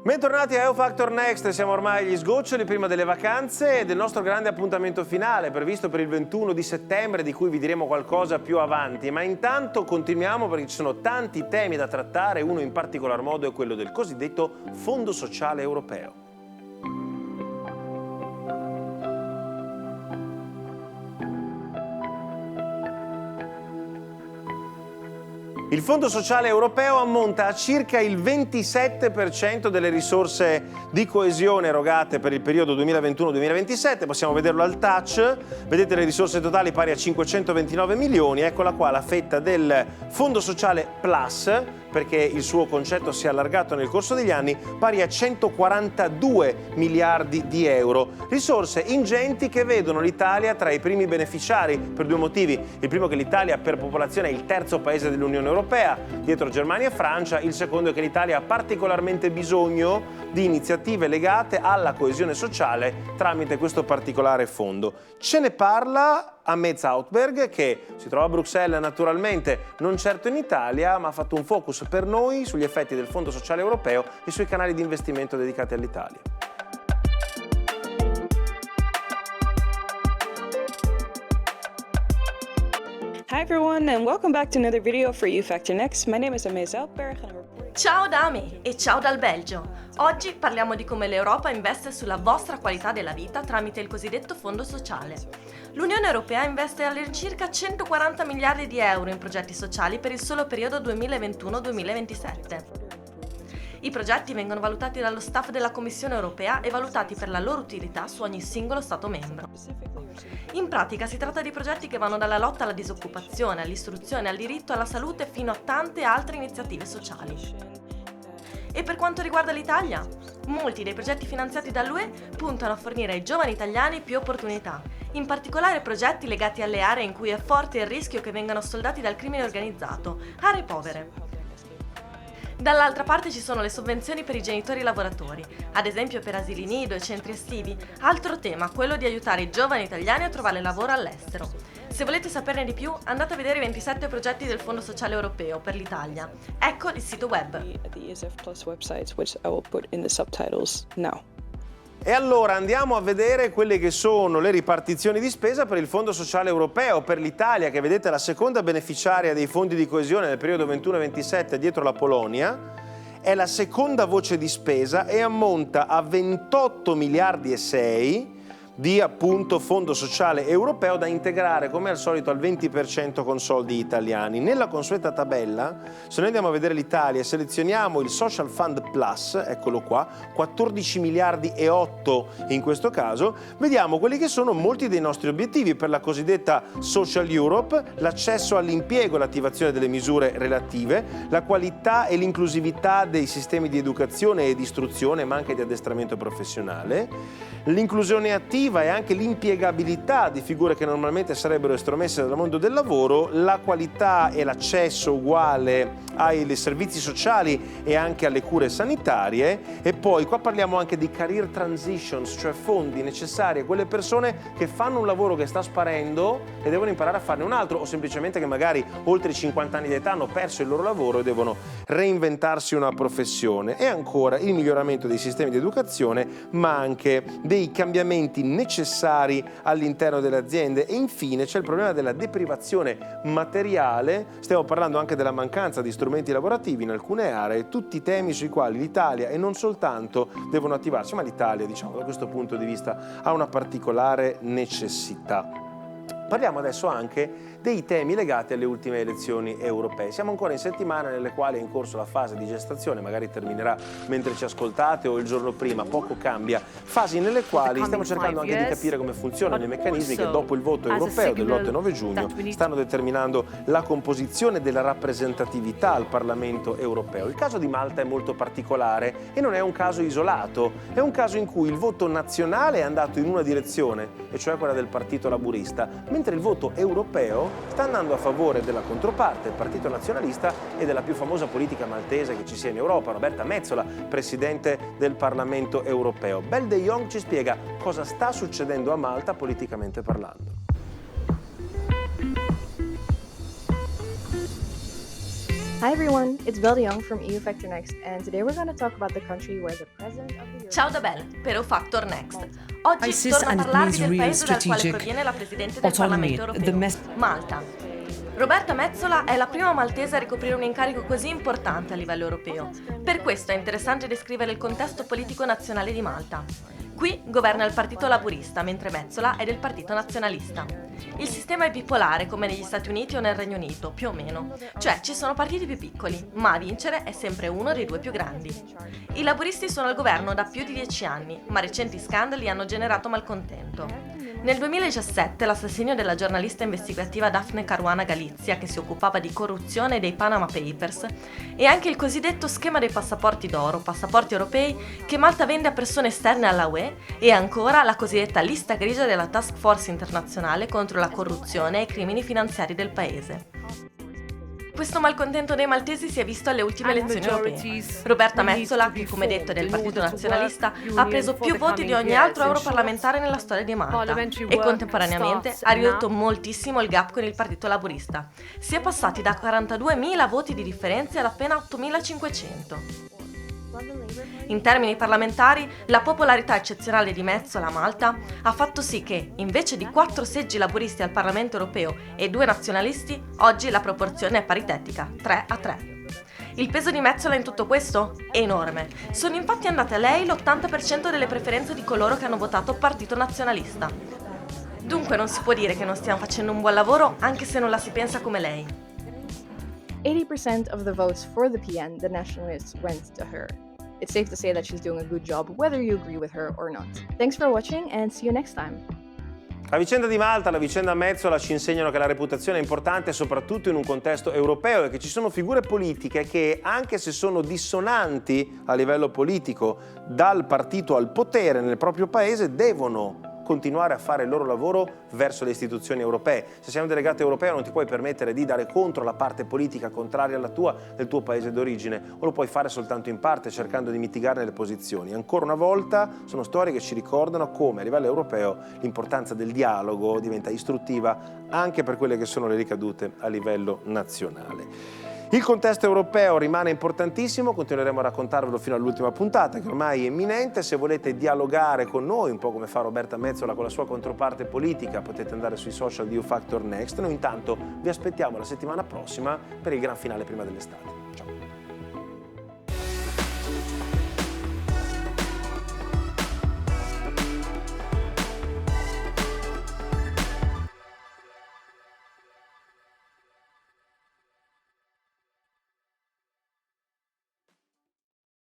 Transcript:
Bentornati a EU Factor Next, siamo ormai agli sgoccioli prima delle vacanze e del nostro grande appuntamento finale previsto per il 21 di settembre, di cui vi diremo qualcosa più avanti, ma intanto continuiamo perché ci sono tanti temi da trattare, uno in particolar modo è quello del cosiddetto Fondo Sociale Europeo. Il Fondo Sociale Europeo ammonta a circa il 27% delle risorse di coesione erogate per il periodo 2021-2027. Possiamo vederlo al touch. Vedete le risorse totali pari a 529 milioni. Eccola qua la fetta del Fondo Sociale Plus, perché il suo concetto si è allargato nel corso degli anni, pari a 142 miliardi di euro. Risorse ingenti che vedono l'Italia tra i primi beneficiari per due motivi. Il primo è che l'Italia per popolazione è il terzo paese dell'Unione Europea, dietro Germania e Francia. Il secondo è che l'Italia ha particolarmente bisogno di iniziative legate alla coesione sociale tramite questo particolare fondo. Ce ne parla Ahmed Zoutberg, che si trova a Bruxelles naturalmente, non certo in Italia, ma ha fatto un focus per noi sugli effetti del Fondo Sociale Europeo e sui canali di investimento dedicati all'Italia. Hi everyone and welcome back to another video for EU Factor Next. My name is Ahmed Zoutberg and I'm reporting. Ciao da Ame e ciao dal Belgio! Oggi parliamo di come l'Europa investe sulla vostra qualità della vita tramite il cosiddetto Fondo Sociale. L'Unione Europea investe all'incirca 140 miliardi di euro in progetti sociali per il solo periodo 2021-2027. I progetti vengono valutati dallo staff della Commissione Europea e valutati per la loro utilità su ogni singolo Stato membro. In pratica si tratta di progetti che vanno dalla lotta alla disoccupazione, all'istruzione, al diritto alla salute fino a tante altre iniziative sociali. E per quanto riguarda l'Italia, molti dei progetti finanziati dall'UE puntano a fornire ai giovani italiani più opportunità, in particolare progetti legati alle aree in cui è forte il rischio che vengano assoldati dal crimine organizzato, aree povere. Dall'altra parte ci sono le sovvenzioni per i genitori lavoratori, ad esempio per asili nido e centri estivi. Altro tema, quello di aiutare i giovani italiani a trovare lavoro all'estero. Se volete saperne di più, andate a vedere i 27 progetti del Fondo Sociale Europeo per l'Italia. Ecco il sito web. The ESF Plus websites, which I will put in the subtitles now. E allora andiamo a vedere quelle che sono le ripartizioni di spesa per il Fondo Sociale Europeo, per l'Italia, che vedete è la seconda beneficiaria dei fondi di coesione nel periodo 21-27 dietro la Polonia. È la seconda voce di spesa e ammonta a 28 miliardi e 6 di appunto Fondo Sociale Europeo da integrare come al solito al 20% con soldi italiani. Nella consueta tabella, se noi andiamo a vedere l'Italia e selezioniamo il Social Fund Plus, eccolo qua, 14 miliardi e 8 in questo caso, vediamo quelli che sono molti dei nostri obiettivi per la cosiddetta Social Europe, l'accesso all'impiego e l'attivazione delle misure relative, la qualità e l'inclusività dei sistemi di educazione e di istruzione, ma anche di addestramento professionale, l'inclusione attiva e anche l'impiegabilità di figure che normalmente sarebbero estromesse dal mondo del lavoro, la qualità e l'accesso uguale ai servizi sociali e anche alle cure sanitarie, e poi qua parliamo anche di career transitions, cioè fondi necessari a quelle persone che fanno un lavoro che sta sparendo e devono imparare a farne un altro, o semplicemente che magari oltre i 50 anni di età hanno perso il loro lavoro e devono reinventarsi una professione. E ancora il miglioramento dei sistemi di educazione, ma anche dei cambiamenti necessari all'interno delle aziende. E infine c'è il problema della deprivazione materiale, stiamo parlando anche della mancanza di strumenti lavorativi in alcune aree, tutti temi sui quali l'Italia e non soltanto devono attivarsi, ma l'Italia, diciamo, da questo punto di vista ha una particolare necessità. Parliamo adesso anche dei temi legati alle ultime elezioni europee. Siamo ancora in settimana nelle quali è in corso la fase di gestazione, magari terminerà mentre ci ascoltate o il giorno prima, poco cambia, fasi nelle quali stiamo cercando anche di capire come funzionano i meccanismi che dopo il voto europeo dell'8 e 9 giugno stanno determinando la composizione della rappresentatività al Parlamento europeo. Il caso di Malta è molto particolare e non è un caso isolato, è un caso in cui il voto nazionale è andato in una direzione, e cioè quella del partito laburista, mentre il voto europeo sta andando a favore della controparte, il Partito Nazionalista, e della più famosa politica maltese che ci sia in Europa, Roberta Metsola, Presidente del Parlamento europeo. Belle de Jong ci spiega cosa sta succedendo a Malta politicamente parlando. Hi everyone, it's Belle de Jong from EU Factor Next, and today we're going to talk about the country where the president of the Ciao da Belle, per EU Factor Next. Oggi ISIS torno a and it parlarvi means del real paese dal quale strategic proviene la Presidente del autonomy. Parlamento The Europeo, Malta. Roberta Metsola è la prima maltese a ricoprire un incarico così importante a livello europeo. Per questo è interessante descrivere il contesto politico nazionale di Malta. Qui governa il Partito Laburista, mentre Metsola è del Partito Nazionalista. Il sistema è bipolare, come negli Stati Uniti o nel Regno Unito, più o meno. Cioè, ci sono partiti più piccoli, ma a vincere è sempre uno dei due più grandi. I laburisti sono al governo da più di 10 anni, ma recenti scandali hanno generato malcontento. Nel 2017 l'assassinio della giornalista investigativa Daphne Caruana Galizia, che si occupava di corruzione dei Panama Papers, e anche il cosiddetto schema dei passaporti d'oro, passaporti europei che Malta vende a persone esterne alla UE, e ancora la cosiddetta lista grigia della Task Force internazionale contro la corruzione e i crimini finanziari del paese. Questo malcontento dei maltesi si è visto alle ultime elezioni europee. Roberta Metsola, che come detto è del Partito Nazionalista, ha preso più voti di ogni altro europarlamentare nella storia di Malta e contemporaneamente ha ridotto moltissimo il gap con il Partito Laburista. Si è passati da 42.000 voti di differenza ad appena 8.500. In termini parlamentari, la popolarità eccezionale di Metsola a Malta ha fatto sì che, invece di 4 seggi laburisti al Parlamento europeo e 2 nazionalisti, oggi la proporzione è paritetica, 3-3. Il peso di Metsola in tutto questo? È enorme. Sono infatti andate a lei l'80% delle preferenze di coloro che hanno votato Partito Nazionalista. Dunque non si può dire che non stiamo facendo un buon lavoro, anche se non la si pensa come lei. 80% of the votes for the PN, the nationalists, went to her. It's safe to say that she's doing a good job, whether you agree with her or not. Thanks for watching and see you next time. La vicenda di Malta, la vicenda Metsola ci insegnano che la reputazione è importante soprattutto in un contesto europeo e che ci sono figure politiche che, anche se sono dissonanti a livello politico dal partito al potere nel proprio paese, devono continuare a fare il loro lavoro verso le istituzioni europee. Se sei un delegato europeo non ti puoi permettere di dare contro la parte politica contraria alla tua del tuo paese d'origine, o lo puoi fare soltanto in parte cercando di mitigarne le posizioni. Ancora una volta sono storie che ci ricordano come a livello europeo l'importanza del dialogo diventa istruttiva anche per quelle che sono le ricadute a livello nazionale. Il contesto europeo rimane importantissimo, continueremo a raccontarvelo fino all'ultima puntata che ormai è imminente. Se volete dialogare con noi, un po' come fa Roberta Metsola con la sua controparte politica, potete andare sui social di EU Factor Next. Noi intanto vi aspettiamo la settimana prossima per il gran finale prima dell'estate.